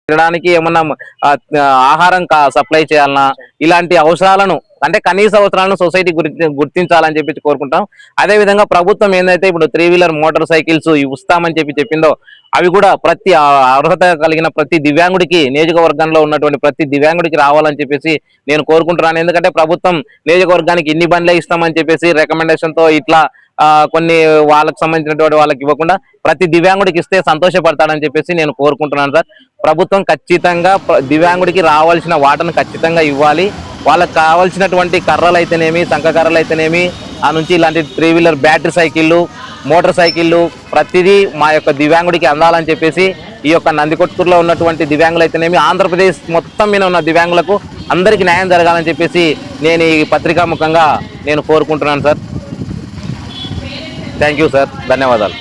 తినడానికి ఏమన్నా ఆహారం సప్లై చేయాలన్నా ఇలాంటి అవసరాలను అంటే కనీస అవసరాలను సొసైటీ గుర్తించాలని చెప్పి కోరుకుంటాం. అదేవిధంగా ప్రభుత్వం ఏందైతే ఇప్పుడు 3 వీలర్ మోటార్ సైకిల్స్ ఇస్తామని చెప్పిందో అవి కూడా ప్రతి అర్హత కలిగిన ప్రతి దివ్యాంగుడికి నియోజకవర్గంలో ఉన్నటువంటి ప్రతి దివ్యాంగుడికి రావాలని చెప్పేసి నేను కోరుకుంటున్నాను. ఎందుకంటే ప్రభుత్వం నియోజకవర్గానికి ఇన్ని బండ్లే ఇస్తామని చెప్పేసి రికమెండేషన్తో ఇట్లా కొన్ని వాళ్ళకి సంబంధించినటువంటి వాళ్ళకి ఇవ్వకుండా ప్రతి దివ్యాంగుడికి ఇస్తే సంతోషపడతాడని చెప్పేసి నేను కోరుకుంటున్నాను సార్. ప్రభుత్వం ఖచ్చితంగా దివ్యాంగుడికి రావాల్సిన వాటను ఖచ్చితంగా ఇవ్వాలి. వాళ్ళకి కావాల్సినటువంటి కర్రలు అయితేనేమి, సంఖ కర్రలు అయితేనేమి, ఆ నుంచి ఇలాంటి 3 వీలర్ బ్యాటరీ సైకిళ్ళు, మోటార్ సైకిళ్ళు ప్రతిదీ మా యొక్క దివ్యాంగుడికి అందాలని చెప్పేసి ఈ యొక్క నందికొట్కూరులో ఉన్నటువంటి దివ్యాంగులు అయితేనేమి, ఆంధ్రప్రదేశ్ మొత్తం మీద ఉన్న దివ్యాంగులకు అందరికీ న్యాయం జరగాలని చెప్పేసి నేను ఈ పత్రికాముఖంగా నేను కోరుకుంటున్నాను సార్. థ్యాంక్ యూ సార్, ధన్యవాదాలు.